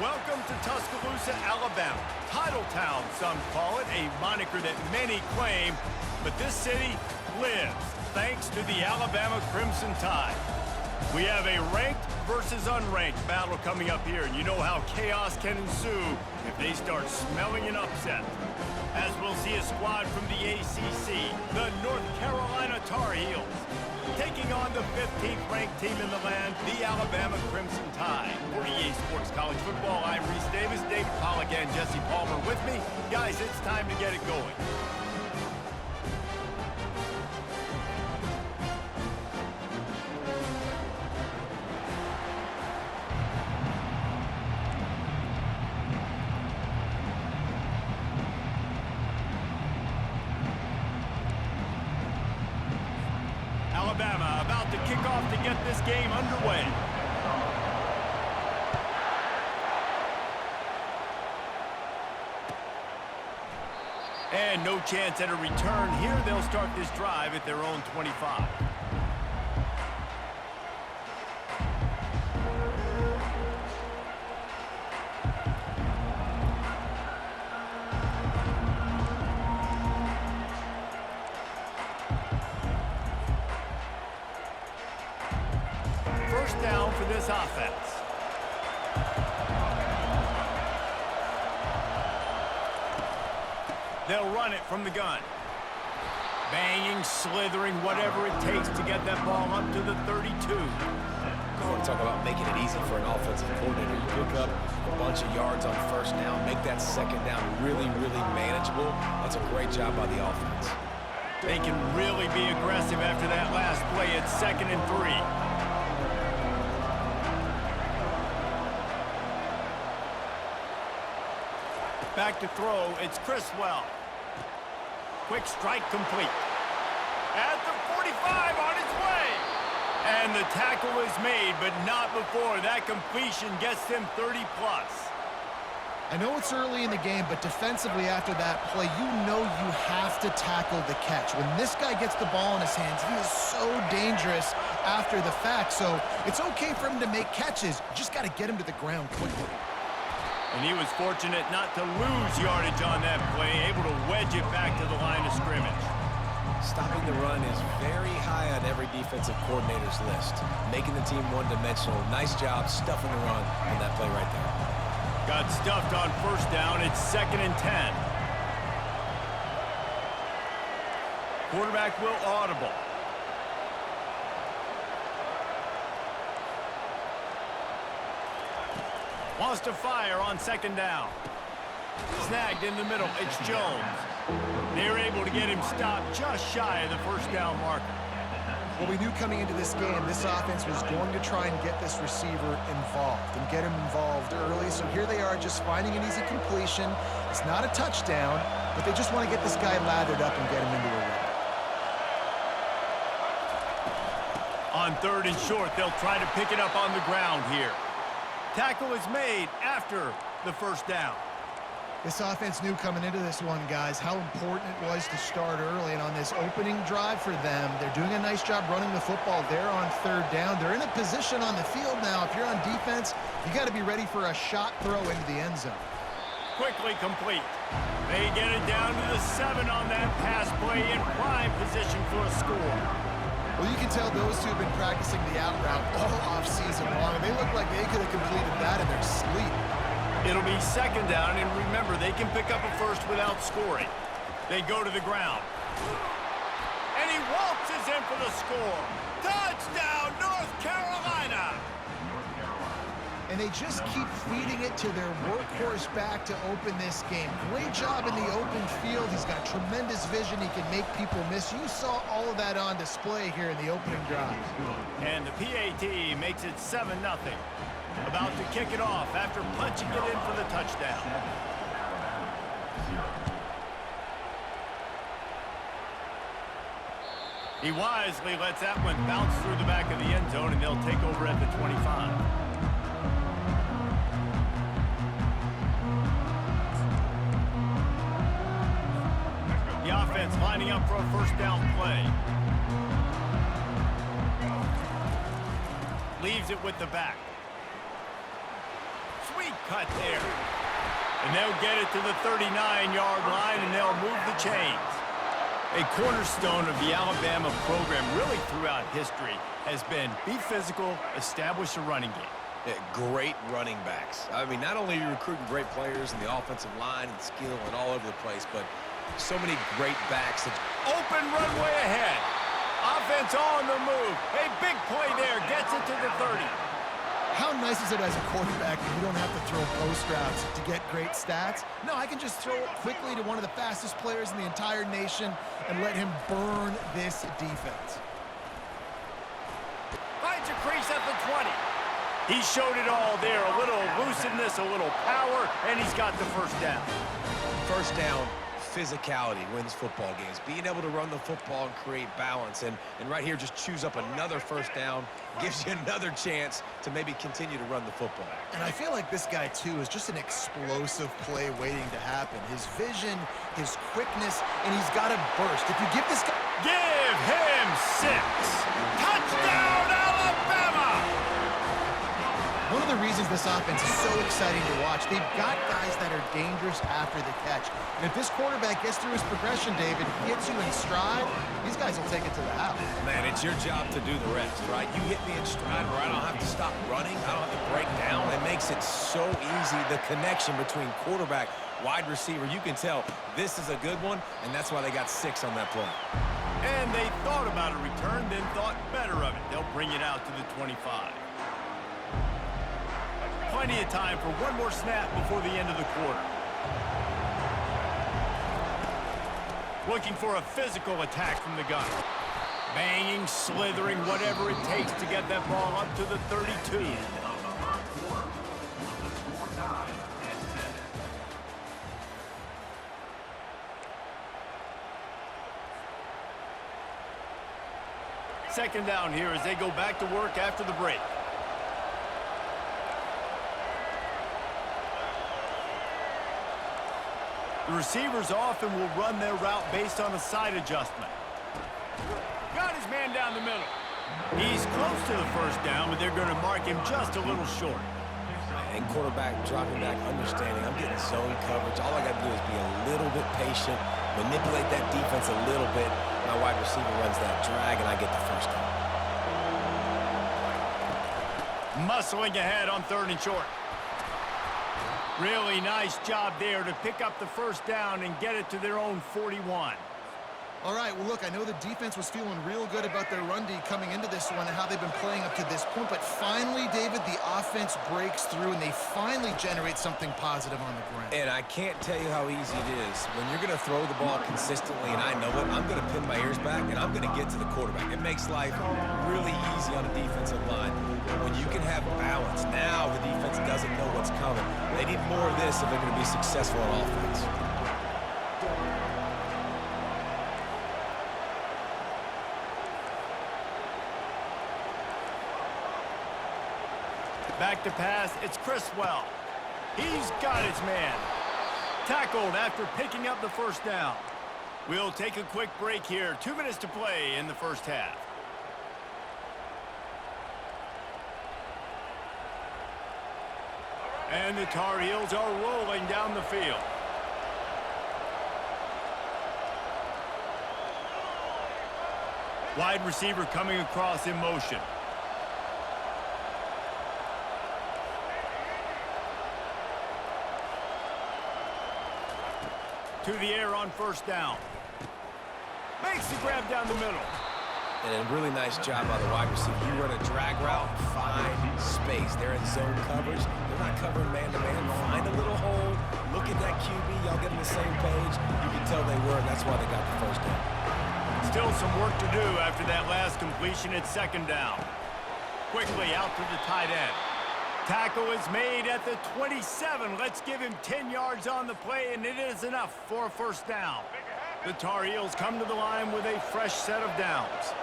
Welcome to Tuscaloosa, Alabama. Title Town, some call it, a moniker that many claim, but this city lives thanks to the Alabama Crimson Tide. We have a ranked versus unranked battle coming up here, and you know how chaos can ensue if they start smelling an upset. As we'll see a squad from the ACC, the North Carolina Tar Heels, taking on the 15th ranked team in the land, the Alabama Crimson Tide. For EA Sports College Football, I'm Reese Davis, David Pollack, and Jesse Palmer with me. Guys, it's time to get it going. Alabama about to kick off to get this game underway. And no chance at a return here. They'll start this drive at their own 25. First down for this offense. They'll run it from the gun. Banging, slithering, whatever it takes to get that ball up to the 32. You want to talk about making it easy for an offensive coordinator. You pick up a bunch of yards on first down, make that second down really, really manageable. That's a great job by the offense. They can really be aggressive after that last play. It's 2nd and 3. Back to throw, it's Criswell. Quick strike complete. At the 45 on its way. And the tackle is made, but not before that completion gets them 30+. I know it's early in the game, but defensively after that play, you know you have to tackle the catch. When this guy gets the ball in his hands, he is so dangerous after the fact. So it's okay for him to make catches. You just got to get him to the ground quickly. And he was fortunate not to lose yardage on that play, able to wedge it back to the line of scrimmage. Stopping the run is very high on every defensive coordinator's list. Making the team one-dimensional. Nice job stuffing the run on that play right there. Got stuffed on first down. It's 2nd and 10. Quarterback will audible. Wants to fire on 2nd down. Snagged in the middle. It's Jones. They're able to get him stopped just shy of the first down marker. Well, we knew coming into this game, this offense was going to try and get this receiver involved and get him involved early. So here they are just finding an easy completion. It's not a touchdown, but they just want to get this guy lathered up and get him into a rhythm. On 3rd and short, they'll try to pick it up on the ground here. Tackle is made after the first down. This offense knew coming into this one, guys, how important it was to start early. And on this opening drive for them, they're doing a nice job running the football there on 3rd down. They're in a position on the field now. If you're on defense, you got to be ready for a shot throw into the end zone. Quickly complete. They get it down to the 7 on that pass play in prime position for a score. Well, you can tell those two have been practicing the out route all off-season long. They look like they could have completed that in their sleep. It'll be 2nd down, and remember, they can pick up a first without scoring. They go to the ground. And he waltzes in for the score. Touchdown, North Carolina! And they just keep feeding it to their workhorse back to open this game. Great job in the open field. He's got tremendous vision. He can make people miss. You saw all of that on display here in the opening drive. And the PAT makes it 7-0. About to kick it off after punching it in for the touchdown. He wisely lets that one bounce through the back of the end zone, and they'll take over at the 25. The offense lining up for a first down play. Leaves it with the back. Sweet cut there. And they'll get it to the 39-yard line, and they'll move the chains. A cornerstone of the Alabama program really throughout history has been be physical, establish a running game. Yeah, great running backs. I mean, not only are you recruiting great players in the offensive line and skill and all over the place, but so many great backs. Open runway ahead. Offense on the move. A big play there. Gets it to the 30. How nice is it as a quarterback that you don't have to throw post routes to get great stats? No, I can just throw it quickly to one of the fastest players in the entire nation and let him burn this defense. Finds a crease at the 20. He showed it all there. A little elusiveness, a little power, and he's got the first down. First down, physicality wins football games. Being able to run the football and create balance. And right here, just choose up another first down, gives you another chance to maybe continue to run the football. And I feel like this guy, too, is just an explosive play waiting to happen. His vision, his quickness, and he's got a burst. If you give this guy... Give him 6. Touchdown, Alabama! One of the reasons this offense is so exciting to watch, they've got guys that are dangerous after the catch. And if this quarterback gets through his progression, David, hits you in stride, these guys will take it to the house. Man, it's your job to do the rest, right? You hit me in stride where I don't have to stop running. I don't have to break down. It makes it so easy, the connection between quarterback, wide receiver. You can tell this is a good one, and that's why they got 6 on that play. And they thought about a return, then thought better of it. They'll bring it out to the 25. Plenty of time for one more snap before the end of the quarter. Looking for a physical attack from the gun. Banging, slithering, whatever it takes to get that ball up to the 32. Second down here as they go back to work after the break. The receivers often will run their route based on a side adjustment. Got his man down the middle. He's close to the first down, but they're going to mark him just a little short. And quarterback dropping back, understanding I'm getting zone coverage. All I got to do is be a little bit patient, manipulate that defense a little bit. My wide receiver runs that drag, and I get the first down. Muscling ahead on 3rd and short. Really nice job there to pick up the first down and get it to their own 41. All right, well, look, I know the defense was feeling real good about their run D coming into this one and how they've been playing up to this point, but finally, David, the offense breaks through and they finally generate something positive on the ground. And I can't tell you how easy it is. When you're going to throw the ball consistently, and I know it, I'm going to pin my ears back, and I'm going to get to the quarterback. It makes life really easy on a defensive line. But when you can have balance, now the defense doesn't know what's coming. They need more of this if they're going to be successful on offense. Back to pass, it's Criswell. He's got his man. Tackled after picking up the first down. We'll take a quick break here. 2 minutes to play in the first half. And the Tar Heels are rolling down the field. Wide receiver coming across in motion. To the air on first down. Makes the grab down the middle. And a really nice job by the wide receiver. You run a drag route, find space. They're in zone coverage. They're not covering man-to-man. Find a little hole. Look at that QB. Y'all get on the same page. You can tell they were, and that's why they got the first down. Still some work to do after that last completion at 2nd down. Quickly out to the tight end. Tackle is made at the 27. Let's give him 10 yards on the play, and it is enough for a first down. The Tar Heels come to the line with a fresh set of downs.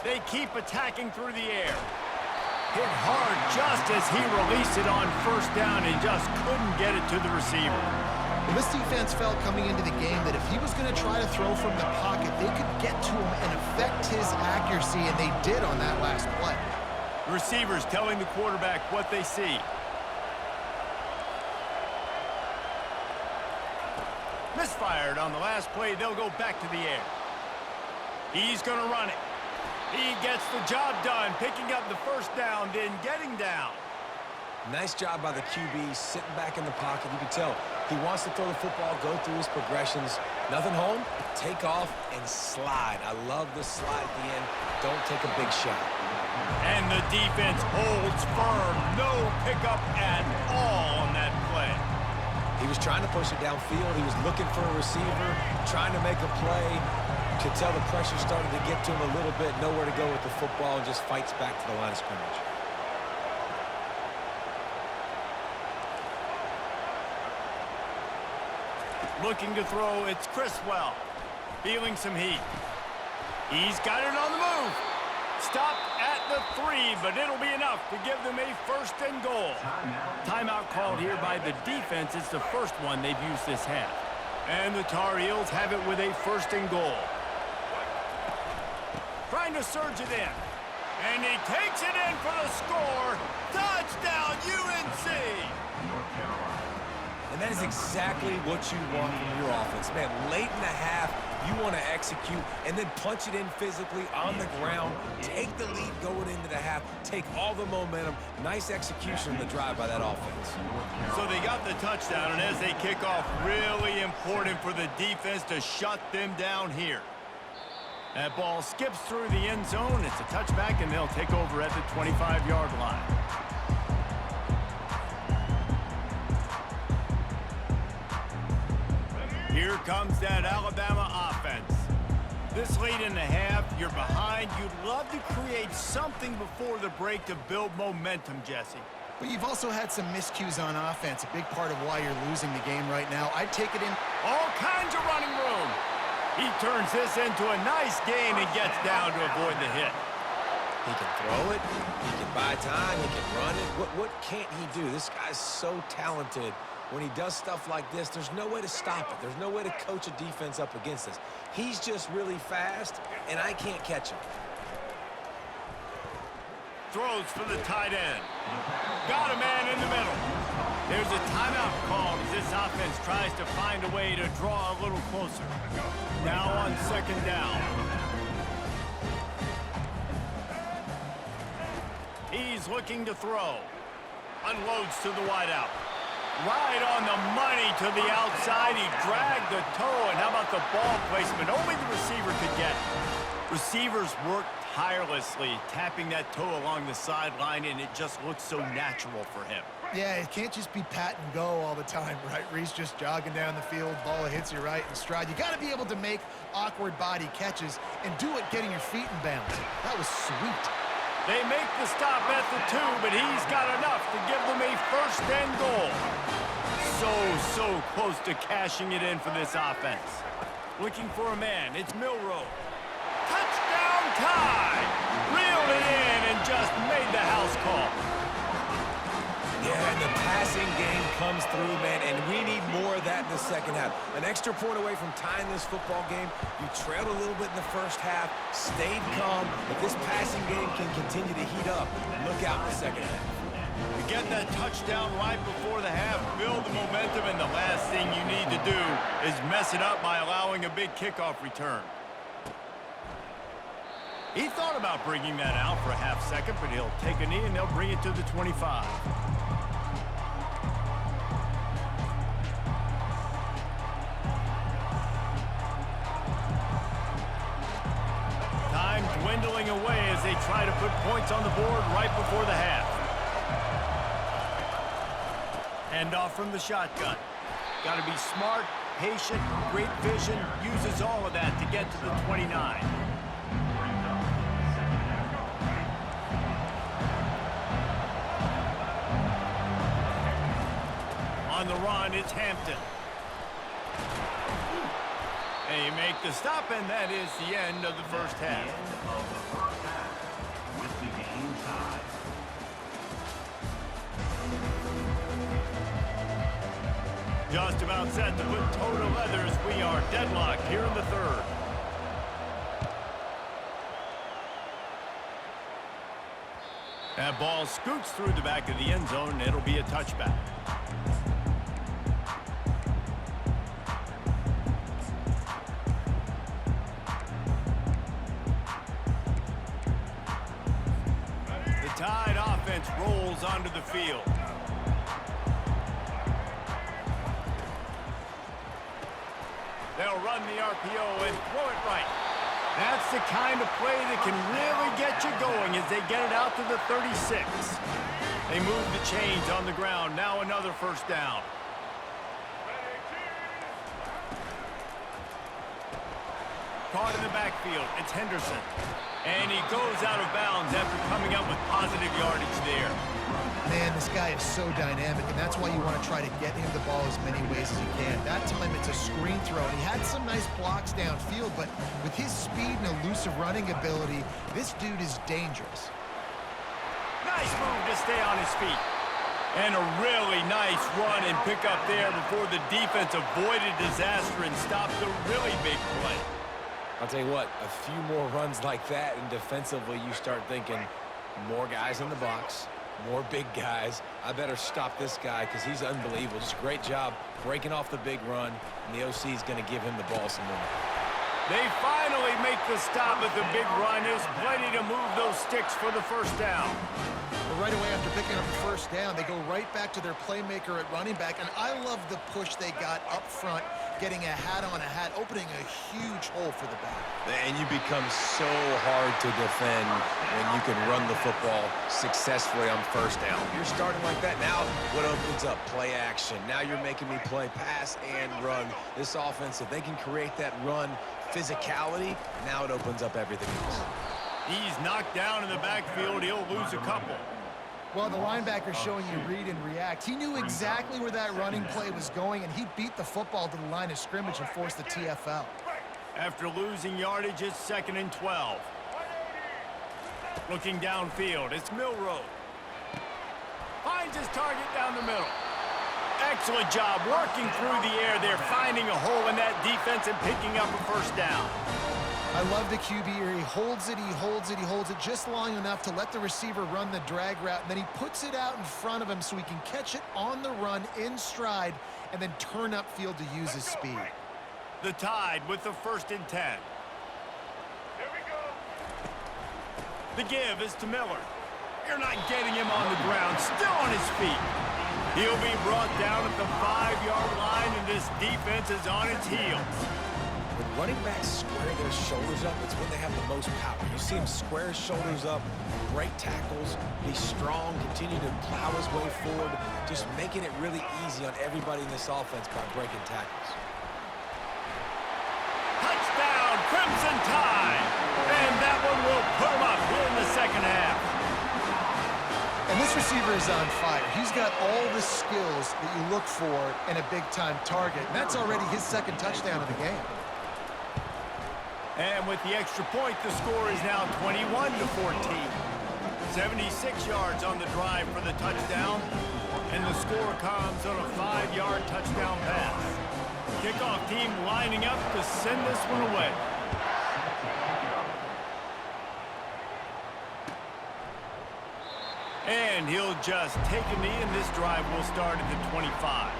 They keep attacking through the air. Hit hard just as he released it on first down and just couldn't get it to the receiver. Well, this defense felt coming into the game that if he was going to try to throw from the pocket, they could get to him and affect his accuracy, and they did on that last play. Receivers telling the quarterback what they see. Misfired on the last play. They'll go back to the air. He's going to run it. He gets the job done, picking up the first down, then getting down. Nice job by the QB, sitting back in the pocket. You can tell he wants to throw the football, go through his progressions. Nothing home, take off, and slide. I love the slide at the end. Don't take a big shot. And the defense holds firm. No pickup at all on that play. He was trying to push it downfield. He was looking for a receiver, trying to make a play. You could tell the pressure started to get to him a little bit. Nowhere to go with the football, and just fights back to the line of scrimmage. Looking to throw, it's Criswell. Feeling some heat. He's got it on the move. Stopped at the 3, but it'll be enough to give them a 1st and goal. Timeout called here by the defense. It's the first one they've used this half. And the Tar Heels have it with a 1st and goal. Trying to surge it in. And he takes it in for the score. Touchdown, UNC! And that is exactly what you want from your offense. Man, late in the half, you want to execute and then punch it in physically on the ground. Take the lead going into the half. Take all the momentum. Nice execution on the drive by that offense. So they got the touchdown, and as they kick off, really important for the defense to shut them down here. That ball skips through the end zone. It's a touchback, and they'll take over at the 25-yard line. Here comes that Alabama offense. This late in the half, you're behind. You'd love to create something before the break to build momentum, Jesse. But you've also had some miscues on offense, a big part of why you're losing the game right now. I'd take it in. All kinds of running room. He turns this into a nice gain and gets down to avoid the hit. He can throw it. He can buy time. He can run it. What can't he do? This guy's so talented. When he does stuff like this, there's no way to stop it. There's no way to coach a defense up against this. He's just really fast, and I can't catch him. Throws for the tight end. Got a man in the middle. There's a timeout called as this offense tries to find a way to draw a little closer. Now on 2nd down. He's looking to throw. Unloads to the wideout. Right on the money to the outside. He dragged the toe, and how about the ball placement? Only the receiver could get it. Receivers work tirelessly, tapping that toe along the sideline, and it just looks so natural for him. Yeah, it can't just be pat and go all the time, right? Reese just jogging down the field, ball hits you right in stride. You got to be able to make awkward body catches and do it getting your feet in bounds. That was sweet. They make the stop at the 2, but he's got enough to give them a 1st and goal. So close to cashing it in for this offense. Looking for a man. It's Milroe. Touchdown tie! Reeled it in and just made the house call. Yeah, and the passing game comes through, man, and we need more of that in the second half. An extra point away from tying this football game. You trailed a little bit in the first half, stayed calm. If this passing game can continue to heat up, look out in the second half. You get that touchdown right before the half, build the momentum, and the last thing you need to do is mess it up by allowing a big kickoff return. He thought about bringing that out for a half second, but he'll take a knee and they'll bring it to the 25. Time dwindling away as they try to put points on the board right before the half. Hand off from the shotgun. Got to be smart, patient, great vision. Uses all of that to get to the 29. On the run, it's Hampton. They make the stop, and that is the end of the first half. With the game tie. Just about set to put toe to leather as we are deadlocked here in the 3rd. That ball scoots through the back of the end zone, and it'll be a touchback. The Tide offense rolls onto the field. They'll run the RPO and throw it right. That's the kind of play that can really get you going as they get it out to the 36. They move the chains on the ground. Now another first down. Caught in the backfield. It's Henderson. And he goes out of bounds after coming up with positive yardage there. Man, this guy is so dynamic, and that's why you want to try to get him the ball as many ways as you can. That time it's a screen throw, and he had some nice blocks downfield, but with his speed and elusive running ability, this dude is dangerous. Nice move to stay on his feet. And a really nice run and pick up there before the defense avoided disaster and stopped a really big play. I'll tell you what, a few more runs like that, and defensively you start thinking more guys in the box, more big guys. I better stop this guy because he's unbelievable. Just a great job breaking off the big run, and the OC is going to give him the ball some more. They finally make the stop at the big run. There's plenty to move those sticks for the first down. But right away after picking up the first down, they go right back to their playmaker at running back, and I love the push they got up front, getting a hat on a hat, opening a huge hole for the back. And you become so hard to defend when you can run the football successfully on first down. You're starting like that. Now what opens up? Play action. Now you're making me play pass and run. This offense, if they can create that run physicality, now it opens up everything else. He's knocked down in the backfield. He'll lose a couple. Well, the linebacker's showing you read and react. He knew exactly where that running play was going, and he beat the football to the line of scrimmage and forced the TFL. After losing yardage, it's 2nd and 12. Looking downfield, it's Milroe. Finds his target down the middle. Excellent job working through the air there, finding a hole in that defense and picking up a first down. I love the QB here. He holds it, he holds it, he holds it just long enough to let the receiver run the drag route, and then he puts it out in front of him so he can catch it on the run in stride and then turn upfield to use his speed. The Tide with the 1st and 10. Here we go. The give is to Miller. You're not getting him on the ground, still on his feet. He'll be brought down at the 5-yard line, and this defense is on its heels. When running backs square their shoulders up, it's when they have the most power. You see him square his shoulders up, break tackles, be strong, continue to plow his way forward, just making it really easy on everybody in this offense by breaking tackles. Touchdown, Crimson Tide! And that one will put him up here in the second half. And this receiver is on fire. He's got all the skills that you look for in a big-time target. And that's already his 2nd touchdown of the game. And with the extra point, the score is now 21-14. 76 yards on the drive for the touchdown. And the score comes on a 5-yard touchdown pass. Kickoff team lining up to send this one away. And he'll just take a knee, and this drive will start at the 25.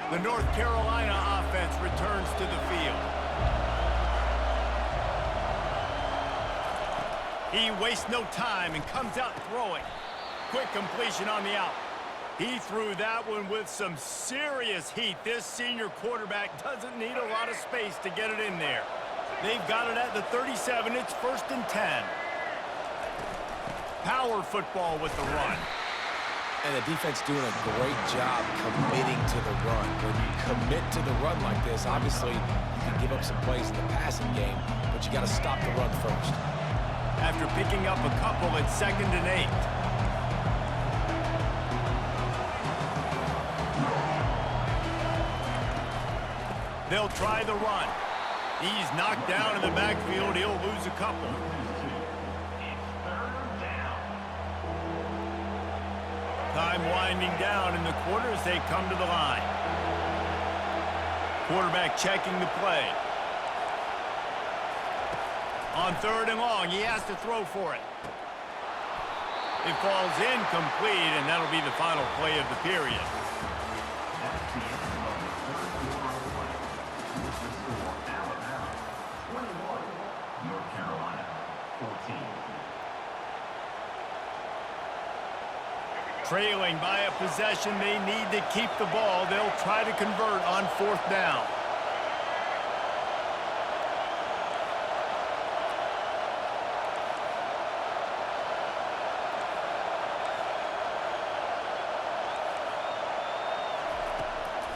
The North Carolina offense returns to the field. He wastes no time and comes out throwing. Quick completion on the out. He threw that one with some serious heat. This senior quarterback doesn't need a lot of space to get it in there. They've got it at the 37. It's 1st and 10. Power football with the run. And the defense doing a great job committing to the run. When you commit to the run like this, obviously you can give up some plays in the passing game, but you got to stop the run first. After picking up a couple, it's 2nd and 8. They'll try the run. He's knocked down in the backfield. He'll lose a couple. Time winding down in the quarter as they come to the line. Quarterback checking the play. On 3rd and long, he has to throw for it. It falls incomplete, and that'll be the final play of the period. That's the end of the third quarter of play. This is the score, Alabama 21, North Carolina 14. Trailing by a possession, they need to keep the ball. They'll try to convert on 4th down.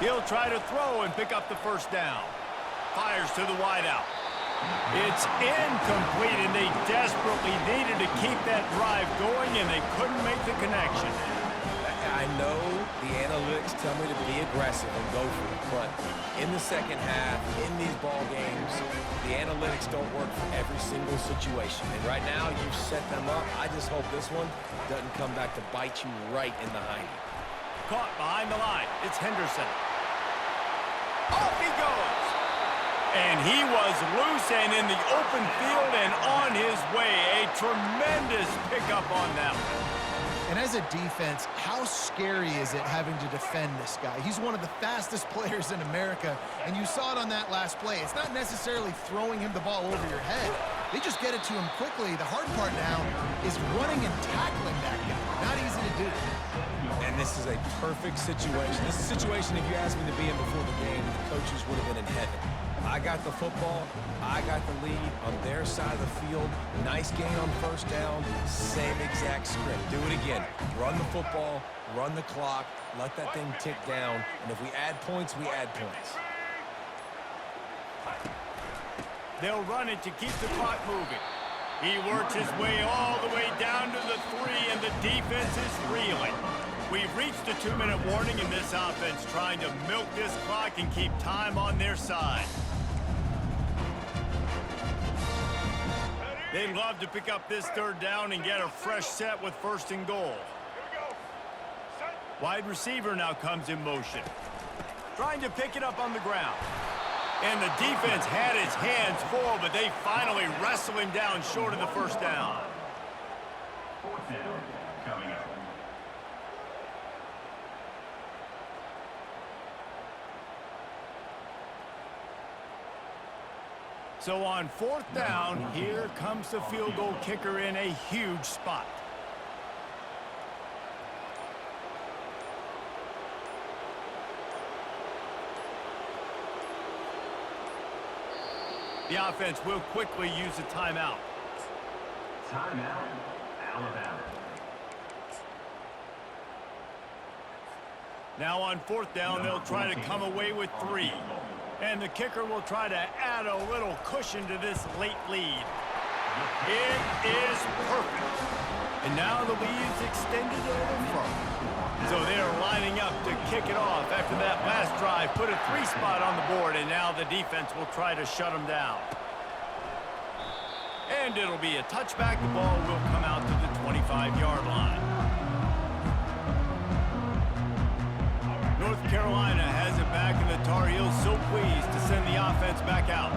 He'll try to throw and pick up the 1st down. Fires to the wideout. It's incomplete, and they desperately needed to keep that drive going, and they couldn't make the connection. I know the analytics tell me to be aggressive and go for it, but in the second half, in these ball games, the analytics don't work for every single situation. And right now, you've set them up. I just hope this one doesn't come back to bite you right in the hiney. Caught behind the line. It's Henderson. Off he goes. And he was loose and in the open field and on his way. A tremendous pickup on that one. And as a defense, how scary is it having to defend this guy? He's one of the fastest players in America, and you saw it on that last play. It's not necessarily throwing him the ball over your head. They just get it to him quickly. The hard part now is running and tackling that guy. Not easy to do. And this is a perfect situation. This is a situation, if you asked me to be in before the game, the coaches would have been in heaven. I got the football. I got the lead on their side of the field. Nice gain on 1st down. Same exact script. Do it again. Run the football, run the clock, let that thing tick down. And if we add points, we add points. They'll run it to keep the clock moving. He works his way all the way down to the 3, and the defense is reeling. We've reached a 2-minute warning in this offense, trying to milk this clock and keep time on their side. They'd love to pick up this 3rd down and get a fresh set with 1st and goal. Wide receiver now comes in motion. Trying to pick it up on the ground. And the defense had its hands full, but they finally wrestle him down short of the 1st down. 4th down coming up. So on 4th down, here comes the field goal kicker in a huge spot. The offense will quickly use a timeout. Timeout, Alabama. Now on 4th down, they'll try to come away with 3. And the kicker will try to add a little cushion to this late lead. It is perfect. And now the lead is extended a little further. So they're lining up to kick it off after that last drive. Put a 3 spot on the board, and now the defense will try to shut them down. And it'll be a touchback. The ball will come out to the 25-yard line. North Carolina has it back, and the Tar Heels so pleased to send the offense back out.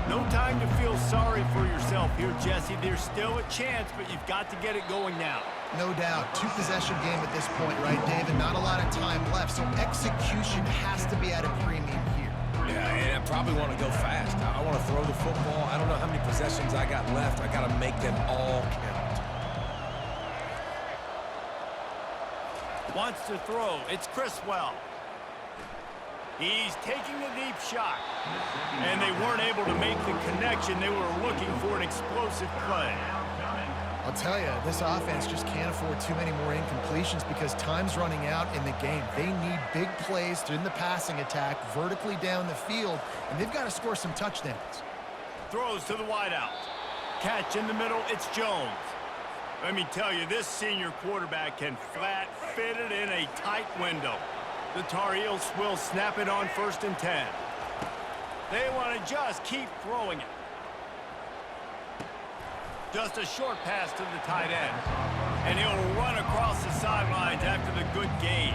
No time to feel sorry for yourself here, Jesse. There's still a chance, but you've got to get it going now. No doubt. 2-possession game at this point, right, David? Not a lot of time left, so execution has to be at a premium here. Yeah, and I probably want to go fast. I want to throw the football. I don't know how many possessions I got left. I got to make them all count. Wants to throw. It's Criswell. He's taking a deep shot. And they weren't able to make the connection. They were looking for an explosive play. I'll tell you, this offense just can't afford too many more incompletions because time's running out in the game. They need big plays in the passing attack, vertically down the field, and they've got to score some touchdowns. Throws to the wideout. Catch in the middle, it's Jones. Let me tell you, this senior quarterback can flat fit it in a tight window. The Tar Heels will snap it on 1st and 10. They want to just keep throwing it. Just a short pass to the tight end. And he'll run across the sidelines after the good gain.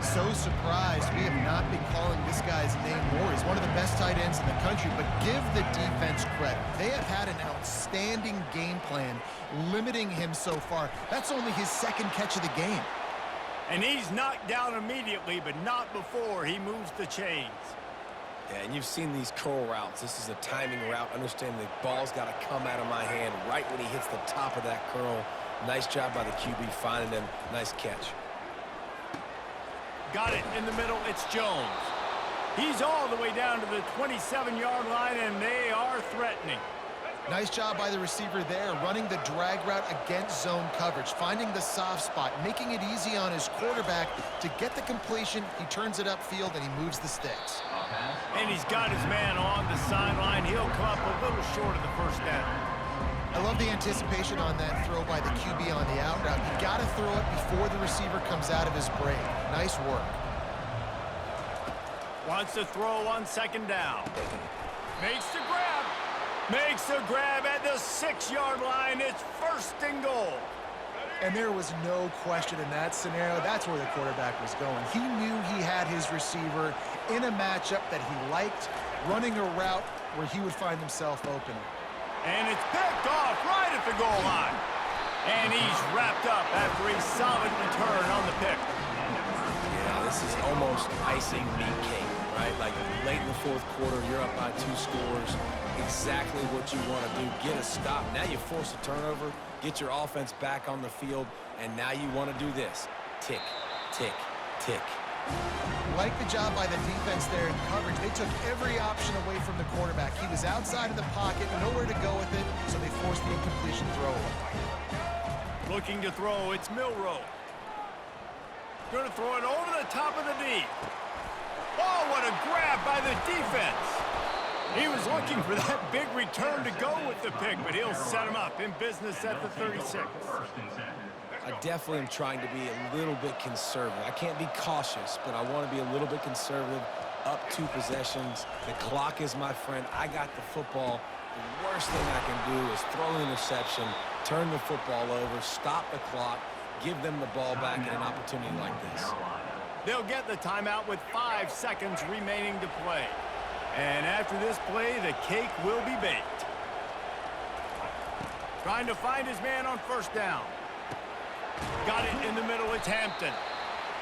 So surprised we have not been calling this guy's name more. He's one of the best tight ends in the country, but give the defense credit. They have had an outstanding game plan limiting him so far. That's only his second catch of the game. And he's knocked down immediately, but not before he moves the chains. Yeah, and you've seen these curl routes. This is a timing route. Understand the ball's got to come out of my hand right when he hits the top of that curl. Nice job by the QB finding him. Nice catch. Got it in the middle. It's Jones. He's all the way down to the 27-yard line, and they are threatening. Nice job by the receiver there, running the drag route against zone coverage, finding the soft spot, making it easy on his quarterback to get the completion. He turns it upfield, and he moves the sticks. And he's got his man on the sideline. He'll come up a little short of the first down. I love the anticipation on that throw by the QB on the out route. You got to throw it before the receiver comes out of his break. Nice work. Wants to throw on second down. Makes the grab. Makes the grab at the 6-yard line. It's first and goal. And there was no question in that scenario. That's where the quarterback was going. He knew he had his receiver in a matchup that he liked, running a route where he would find himself open. And it's picked off right at the goal line. And he's wrapped up after a solid return on the pick. Yeah, this is almost icing the cake, right? Like late in the fourth quarter, you're up by 2 scores. Exactly what you want to do. Get a stop. Now you force a turnover, get your offense back on the field, and now you want to do this. Tick, tick, tick. Like the job by the defense there in coverage. They took every option away from the quarterback. He was outside of the pocket, nowhere to go with it, so they forced the incompletion throw away. Looking to throw, it's Milrow. Going to throw it over the top of the D. Oh, what a grab by the defense. He was looking for that big return to go with the pick, but he'll set him up in business at the 36. I definitely am trying to be a little bit conservative. I can't be cautious, but I want to be a little bit conservative. Up 2 possessions. The clock is my friend. I got the football. The worst thing I can do is throw an interception, turn the football over, stop the clock, give them the ball back in an opportunity like this. They'll get the timeout with 5 seconds remaining to play. And after this play, the cake will be baked. Trying to find his man on first down. Got it in the middle. It's Hampton.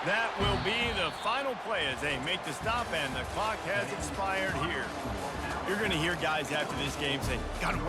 That will be the final play as they make the stop, and the clock has expired here. You're going to hear guys after this game say, "Got to